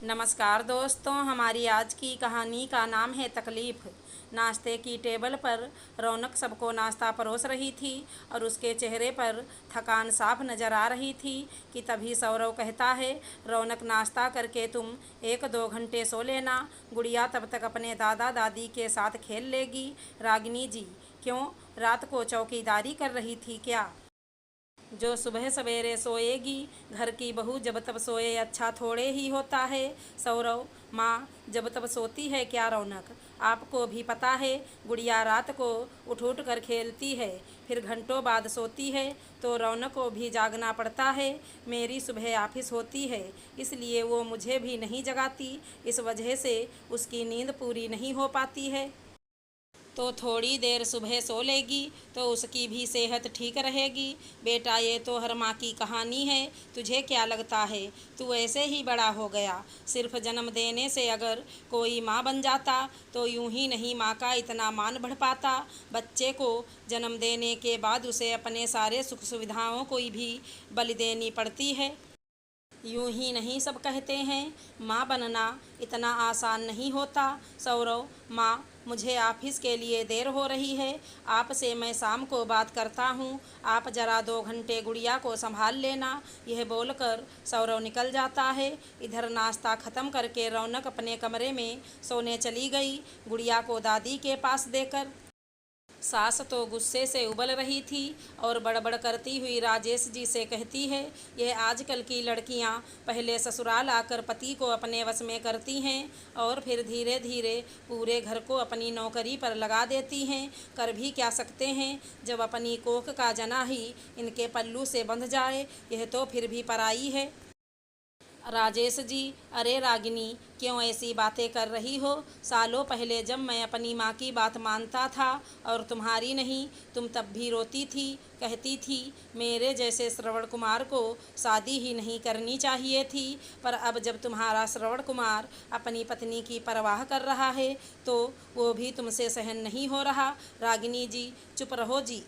नमस्कार दोस्तों, हमारी आज की कहानी का नाम है तकलीफ़। नाश्ते की टेबल पर रौनक सबको नाश्ता परोस रही थी और उसके चेहरे पर थकान साफ नज़र आ रही थी कि तभी सौरव कहता है, रौनक नाश्ता करके तुम 1-2 घंटे सो लेना, गुड़िया तब तक अपने दादा दादी के साथ खेल लेगी। रागिनी जी, क्यों, रात को चौकीदारी कर रही थी क्या? जो सुबह सवेरे सोएगी, घर की बहू जब तब सोए अच्छा थोड़े ही होता है। सौरव, माँ जब तब सोती है क्या रौनक? आपको भी पता है, गुड़िया रात को उठ उठ कर खेलती है, फिर घंटों बाद सोती है, तो रौनक को भी जागना पड़ता है। मेरी सुबह ऑफिस होती है, इसलिए वो मुझे भी नहीं जगाती, इस वजह से उसकी नींद पूरी नहीं हो पाती है। तो थोड़ी देर सुबह सो लेगी तो उसकी भी सेहत ठीक रहेगी। बेटा, ये तो हर माँ की कहानी है, तुझे क्या लगता है? तू ऐसे ही बड़ा हो गया। सिर्फ जन्म देने से अगर कोई माँ बन जाता तो यूं ही नहीं माँ का इतना मान बढ़ पाता। बच्चे को जन्म देने के बाद उसे अपने सारे सुख सुविधाओं को भी बलि देनी पड़ती है। यूं ही नहीं सब कहते हैं, माँ बनना इतना आसान नहीं होता। सौरव, माँ मुझे ऑफिस के लिए देर हो रही है, आपसे मैं शाम को बात करता हूँ, आप ज़रा 2 घंटे गुड़िया को संभाल लेना। यह बोलकर सौरव निकल जाता है। इधर नाश्ता ख़त्म करके रौनक अपने कमरे में सोने चली गई, गुड़िया को दादी के पास देकर। सास तो गुस्से से उबल रही थी और बड़बड़ करती हुई राजेश जी से कहती है, यह आजकल की लड़कियां पहले ससुराल आकर पति को अपने वश में करती हैं और फिर धीरे धीरे पूरे घर को अपनी नौकरी पर लगा देती हैं। कर भी क्या सकते हैं, जब अपनी कोख का जना ही इनके पल्लू से बंध जाए, यह तो फिर भी पराई है। राजेश जी, अरे रागिनी, क्यों ऐसी बातें कर रही हो? सालों पहले जब मैं अपनी माँ की बात मानता था और तुम्हारी नहीं, तुम तब भी रोती थी, कहती थी मेरे जैसे श्रवण कुमार को शादी ही नहीं करनी चाहिए थी। पर अब जब तुम्हारा श्रवण कुमार अपनी पत्नी की परवाह कर रहा है तो वो भी तुमसे सहन नहीं हो रहा। रागिनी जी, चुप रहो जी।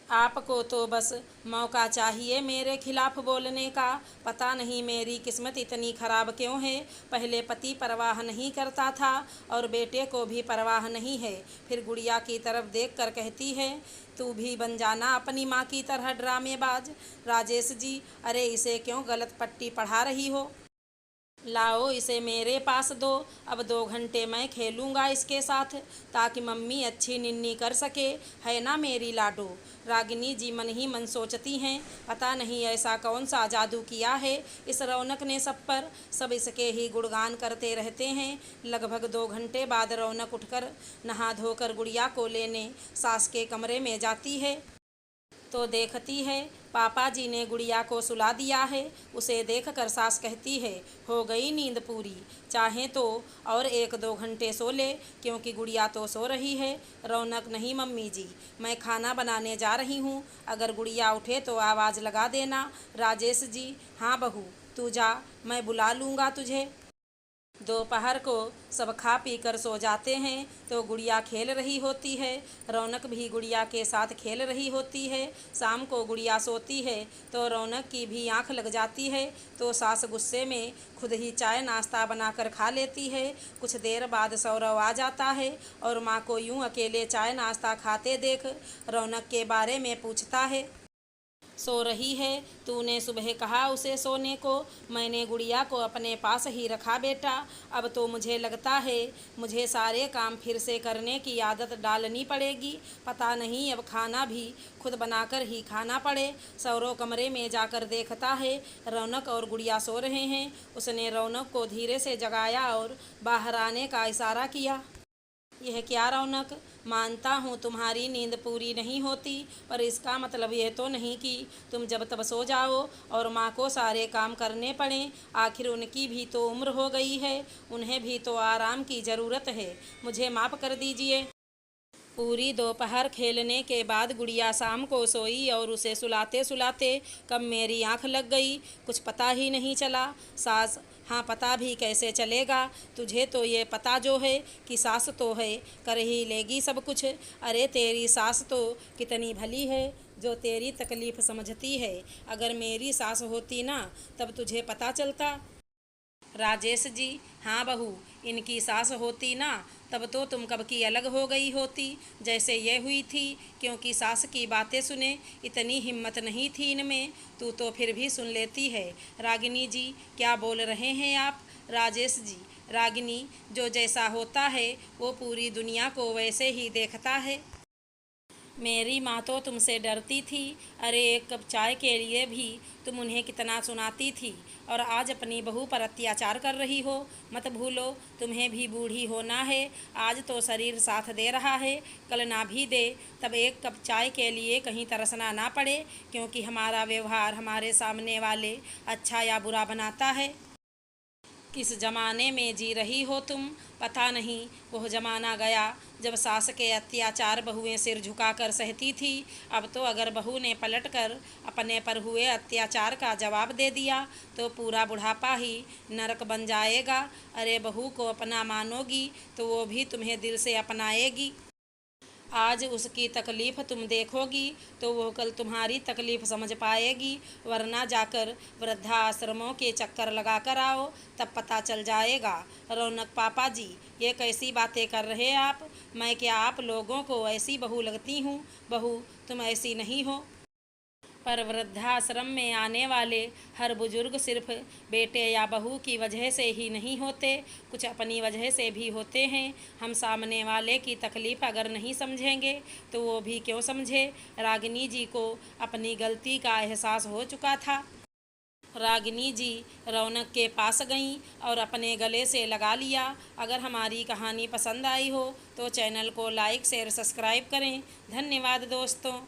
आपको तो बस मौका चाहिए मेरे खिलाफ बोलने का। पता नहीं मेरी किस्मत इतनी खराब क्यों है। पहले पति परवाह नहीं करता था और बेटे को भी परवाह नहीं है, फिर गुड़िया की तरफ देखकर कहती है, तू भी बन जाना अपनी माँ की तरह ड्रामेबाज। राजेश जी, अरे इसे क्यों गलत पट्टी पढ़ा रही हो? लाओ इसे मेरे पास दो, अब 2 घंटे मैं खेलूँगा इसके साथ, ताकि मम्मी अच्छी निन्नी कर सके, है ना मेरी लाडो? रागिनी जी मन ही मन सोचती हैं, पता नहीं ऐसा कौन सा जादू किया है इस रौनक ने सब पर। सब इसके ही गुणगान करते रहते हैं। लगभग 2 घंटे बाद रौनक उठकर नहा धोकर गुड़िया को लेने सास के कमरे में जाती है तो देखती है पापा जी ने गुड़िया को सुला दिया है। उसे देखकर सास कहती है, हो गई नींद पूरी, चाहें तो और 1-2 घंटे सो ले, क्योंकि गुड़िया तो सो रही है। रौनक, नहीं मम्मी जी, मैं खाना बनाने जा रही हूँ, अगर गुड़िया उठे तो आवाज़ लगा देना। राजेश जी, हाँ बहू, तू जा, मैं बुला लूँगा तुझे। दोपहर को सब खा पी कर सो जाते हैं तो गुड़िया खेल रही होती है। रौनक भी गुड़िया के साथ खेल रही होती है। शाम को गुड़िया सोती है तो रौनक की भी आंख लग जाती है, तो सास गुस्से में खुद ही चाय नाश्ता बनाकर खा लेती है। कुछ देर बाद सौरव आ जाता है और माँ को यूं अकेले चाय नाश्ता खाते देख रौनक के बारे में पूछता है। सो रही है, तूने सुबह कहा उसे सोने को, मैंने गुड़िया को अपने पास ही रखा बेटा। अब तो मुझे लगता है मुझे सारे काम फिर से करने की आदत डालनी पड़ेगी। पता नहीं अब खाना भी खुद बनाकर ही खाना पड़े। सौरव कमरे में जाकर देखता है रौनक और गुड़िया सो रहे हैं। उसने रौनक को धीरे से जगाया और बाहर आने का इशारा किया। यह क्या रौनक, मानता हूँ तुम्हारी नींद पूरी नहीं होती, पर इसका मतलब यह तो नहीं कि तुम जब तब सो जाओ और माँ को सारे काम करने पड़ें। आखिर उनकी भी तो उम्र हो गई है, उन्हें भी तो आराम की ज़रूरत है, मुझे माफ़ कर दीजिए। पूरी दोपहर खेलने के बाद गुड़िया शाम को सोई और उसे सुलाते सुलाते कब मेरी आंख लग गई, कुछ पता ही नहीं चला। सास, हाँ पता भी कैसे चलेगा, तुझे तो ये पता जो है कि सास तो है, कर ही लेगी सब कुछ। अरे तेरी सास तो कितनी भली है जो तेरी तकलीफ़ समझती है, अगर मेरी सास होती ना तब तुझे पता चलता। राजेश जी, हाँ बहू, इनकी सास होती ना तब तो तुम कब की अलग हो गई होती जैसे ये हुई थी, क्योंकि सास की बातें सुने इतनी हिम्मत नहीं थी इनमें। तू तो फिर भी सुन लेती है। रागिनी जी, क्या बोल रहे हैं आप? राजेश जी, रागिनी, जो जैसा होता है वो पूरी दुनिया को वैसे ही देखता है। मेरी माँ तो तुमसे डरती थी। अरे एक कप चाय के लिए भी तुम उन्हें कितना सुनाती थी, और आज अपनी बहू पर अत्याचार कर रही हो। मत भूलो, तुम्हें भी बूढ़ी होना है। आज तो शरीर साथ दे रहा है, कल ना भी दे। तब एक कप चाय के लिए कहीं तरसना ना पड़े, क्योंकि हमारा व्यवहार हमारे सामने वाले अच्छा या बुरा बनाता है। किस ज़माने में जी रही हो तुम? पता नहीं, वह ज़माना गया जब सास के अत्याचार बहुएं सिर झुकाकर सहती थी। अब तो अगर बहू ने पलटकर अपने पर हुए अत्याचार का जवाब दे दिया तो पूरा बुढ़ापा ही नरक बन जाएगा। अरे बहू को अपना मानोगी तो वो भी तुम्हें दिल से अपनाएगी। आज उसकी तकलीफ़ तुम देखोगी तो वो कल तुम्हारी तकलीफ़ समझ पाएगी, वरना जाकर वृद्धाश्रमों के चक्कर लगा कर आओ, तब पता चल जाएगा। रौनक पापा जी, ये कैसी बातें कर रहे आप? मैं क्या आप लोगों को ऐसी बहू लगती हूँ? बहू, तुम ऐसी नहीं हो। पर वृद्धाश्रम में आने वाले हर बुजुर्ग सिर्फ बेटे या बहू की वजह से ही नहीं होते, कुछ अपनी वजह से भी होते हैं। हम सामने वाले की तकलीफ़ अगर नहीं समझेंगे तो वो भी क्यों समझे। रागिनी जी को अपनी गलती का एहसास हो चुका था। रागिनी जी रौनक के पास गईं और अपने गले से लगा लिया। अगर हमारी कहानी पसंद आई हो तो चैनल को लाइक शेयर सब्सक्राइब करें। धन्यवाद दोस्तों।